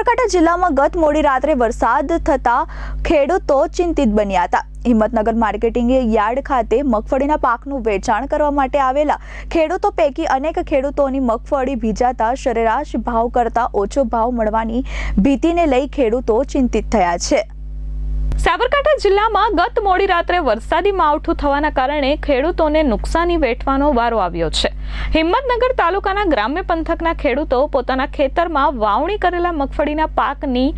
સાબરકાંઠા જિલ્લામાં ગત મોડી રાત્રે વરસાદ થતા ખેડૂતો ચિંતિત બન્યા હતા। હિંમતનગર માર્કેટિંગ યાર્ડ ખાતે મગફળીના પાકનું વેચાણ કરવા માટે આવેલા ખેડૂતો પૈકી અનેક ખેડૂતોની મગફળી ભીજાતા સરેરાશ ભાવ કરતા ઓછો ભાવ મળવાની ભીતિને લઈ ખેડૂતો ચિંતિત થયા છે। સાબરકાંઠા જિલ્લામાં ગત મોડી રાત્રે વરસાદી માવઠું થવાના કારણે ખેડૂતોને નુકસાની વેઠવાનો વારો આવ્યો છે। હિંમતનગર તાલુકાના ગ્રામ્ય પંથકના ખેડૂતો પોતાના ખેતરમાં વાવણી કરેલા મગફળીના પાકની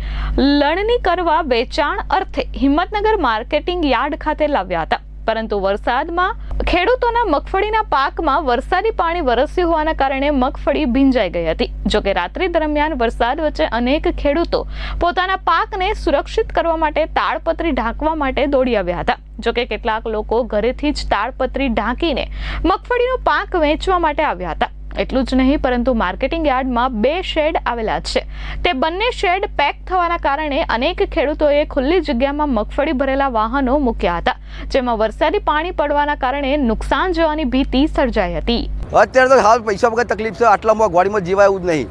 લણણી કરવા વેચાણ અર્થે હિંમતનગર માર્કેટિંગ યાર્ડ ખાતે લાવ્યા હતા, પરંતુ વરસાદમાં ખેડૂતોના મગફળીના પાકમાં વરસાદી પાણી વરસ્યું હોવાના કારણે મગફળી ભીંજાઈ ગઈ હતી। જોકે રાત્રિ દરમિયાન વરસાદ વચ્ચે અનેક ખેડૂતો પોતાના પાકને સુરક્ષિત કરવા માટે તાડપત્રી ઢાંકવા માટે દોડી આવ્યા હતા। જોકે કેટલાક લોકો ઘરેથી જ તાડપત્રી ઢાંકીને મગફળીનો પાક વેચવા માટે આવ્યા હતા। એટલું જ નહીં, પરંતુ માર્કેટિંગ યાર્ડમાં 2 શેડ આવેલા છે, તે બંને શેડ પેક થવાના કારણે અનેક ખેડૂતોએ ખુલ્લી જગ્યામાં મગફળી ભરેલા વાહનો મૂક્યા હતા, જેમાં વરસાદી પાણી પડવાના કારણે નુકસાન જવાની ભીતિ સર્જાઈ હતી। અત્યારે તો હાલ પૈસા વગર તકલીફ છે, આટલા મોંઘવારીમાં જીવાય એવું જ નહીં।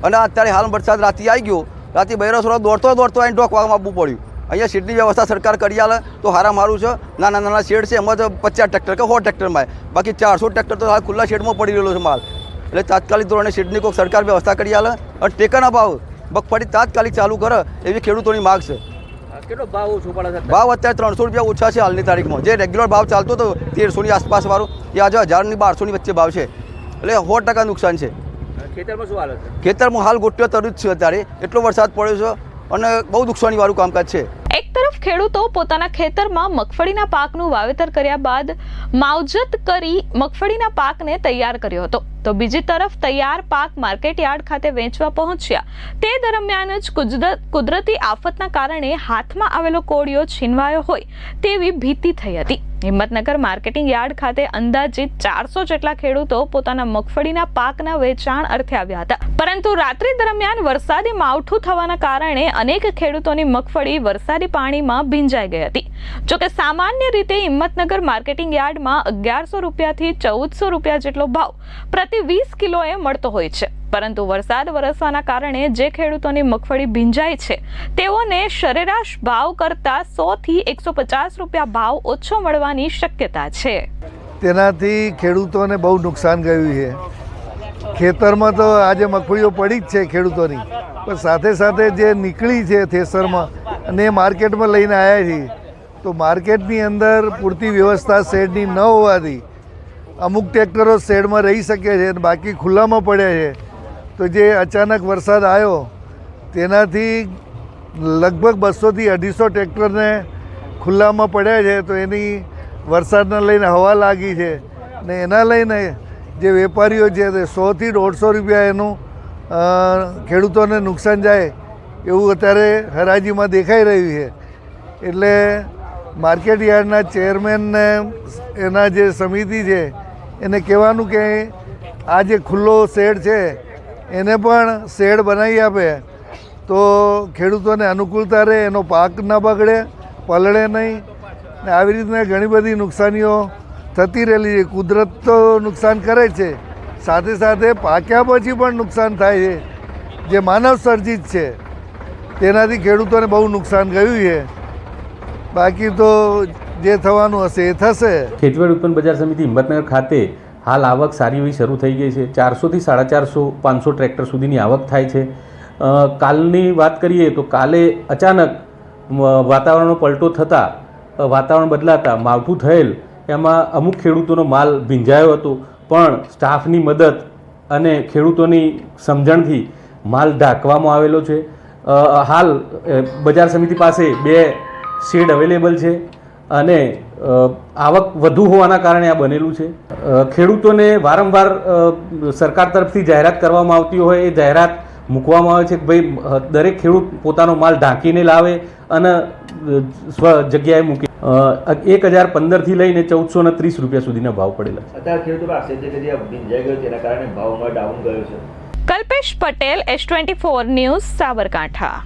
અને અત્યારે હાલ વરસાદ રાતે આવી ગયો, રાતે બહેરો થોડો દોડતો આવીને ઢોકવામાં આપવું પડ્યું। અહીંયા શેડની વ્યવસ્થા સરકાર કરી આલે તો હારા મારું છે। નાના શેડ છે, એમાં તો 50 ટ્રેક્ટર કે 100 ટ્રેક્ટરમાં, બાકી 400 ટ્રેક્ટર તો હાલ ખુલ્લા શેડમાં પડી રહેલો છે માલ। એટલે તાત્કાલિક ધોરણે શેડની કોઈ સરકાર વ્યવસ્થા કરી આલે અને ટેકાના ભાવ મગફળી તાત્કાલિક ચાલુ કરે એવી ખેડૂતોની માગ છે। કેટલો ભાવ ઓછો પડે છે? ભાવ અત્યારે 300 રૂપિયા ઓછા છે હાલની તારીખમાં। જે રેગ્યુલર ભાવ ચાલતો હતો 1300ની આસપાસ વાળો એ આજે 1000 ની 1200ની વચ્ચે ભાવ છે, એટલે 100% નુકસાન છે। ખેતરમાં શું હાલત છે? ખેતરમાં હાલ ગોટ્યો તરું જ છે, અત્યારે એટલો વરસાદ પડ્યો છે અને બહુ નુકસાની વાળું કામકાજ છે। એક તરફ ખેડૂતો પોતાના ખેતરમાં મગફળીના પાકનું વાવેતર કર્યા બાદ માવજત કરી મગફળીના પાકને તૈયાર કર્યો હતો, તો બીજી તરફ તૈયાર પાક માર્કેટ યાર્ડ ખાતે વેચવા પહોંચ્યા તે દરમિયાન જ કુદરતી આફતના કારણે હાથમાં આવેલો કોળિયો છીનવાયો હોય તેવી ભીતિ થઈ હતી। હિંમતનગર માર્કેટિંગ યાર્ડ ખાતે અંદાજિત 400 જેટલા ખેડૂતો પોતાના મગફળીના પાકના વેચાણ અર્થે આવ્યા હતા, પરંતુ રાત્રિ દરમિયાન વરસાદી માવઠું થવાના કારણે અનેક ખેડૂતોની મગફળી વરસાદી પાણીમાં ભીંજાઈ ગઈ હતી। જોકે સામાન્ય રીતે હિંમતનગર માર્કેટિંગ યાર્ડમાં 1100 રૂપિયાથી 1400 રૂપિયા જેટલો ભાવ પ્રતિ 20 કિલોએ મળતો હોય છે, પરંતુ વરસાદ વરસવાના કારણે જે ખેડૂતોની મગફળી ભીંજાય છે તેઓને સરેરાશ ભાવ કરતા 100 થી 150 રૂપિયા ભાવ ઓછો મળવાની શક્યતા છે। તેનાથી ખેડૂતોને બહુ નુકસાન ગયું છે। ખેતરમાં તો આજે મગફળીઓ પડી જ છે ખેડૂતોની, પણ સાથે સાથે જે નીકળી છે થેસરમાં અને માર્કેટમાં લઈને આવ્યા છીએ, તો માર્કેટની અંદર પૂરતી વ્યવસ્થા શેડની ન હોવાથી અમુક ટ્રેક્ટરો શેડમાં રહી શકે છે અને બાકી ખુલ્લામાં પડ્યા છે। તો જે અચાનક વરસાદ આવ્યો તેનાથી લગભગ 200 થી 250 ટ્રેક્ટરને ખુલ્લામાં પડ્યા છે, તો એની વરસાદને લઈને હવા લાગી છે ને એના લઈને જે વેપારીઓ છે તે 100 થી 150 રૂપિયા એનું ખેડૂતોને નુકસાન જાય એવું અત્યારે હરાજીમાં દેખાઈ રહ્યું છે। એટલે માર્કેટ યાર્ડના ચેરમેનને એના જે સમિતિ છે એને કહેવાનું કે આ જે ખુલ્લો શેડ છે એને પણ શેડ બનાવી આપે તો ખેડૂતોને અનુકૂળતા રહે, એનો પાક ના બગડે, પલળે નહીં ને આવી રીતના ઘણી બધી નુકસાનીઓ થતી રહેલી છે। કુદરત તો નુકસાન કરે છે, સાથે સાથે પાક્યા પછી પણ નુકસાન થાય છે, જે માનવ સર્જિત છે તેનાથી ખેડૂતોને બહુ નુકસાન ગયું છે। બાકી તો જે થવાનું હશે એ થશે। ખેતીવાડી ઉત્પન્ન બજાર સમિતિ હિંમતનગર ખાતે હાલ આવક સારી એવી શરૂ થઈ ગઈ છે। 400 થી 450 500 ટ્રેક્ટર સુધીની આવક થાય છે। કાલની વાત કરીએ તો કાલે અચાનક વાતાવરણનો પલટો થતાં, વાતાવરણ બદલાતા માવઠું થયેલ, એમાં અમુક ખેડૂતોનો માલ ભીંજાયો હતો, પણ સ્ટાફની મદદ અને ખેડૂતોની સમજણથી માલ ઢાંકવામાં આવેલો છે। હાલ બજાર સમિતિ પાસે 2 શેડ અવેલેબલ છે અને આવક વધુ હોવાના કારણે આ બનેલું છે। ખેડૂતોને વારંવાર સરકાર તરફથી જાહેરાત કરવામાં આવતી હોય, એ જાહેરાત મૂકવામાં આવે છે કે ભાઈ દરેક ખેડૂત પોતાનો માલ ઢાંકીને લાવે અને સ્વ જગ્યાએ મૂકે। 1015 થી લઈને 1430 રૂપિયા સુધીના ભાવ પડેલા છે। અત્યારે ખેડૂતો આક્ષેપ છે કે જે ભીંજાઈ ગયો તેના કારણે ભાવમાં ડાઉન ગયો છે। Kalpesh Patel, S24 news, Sabarkantha.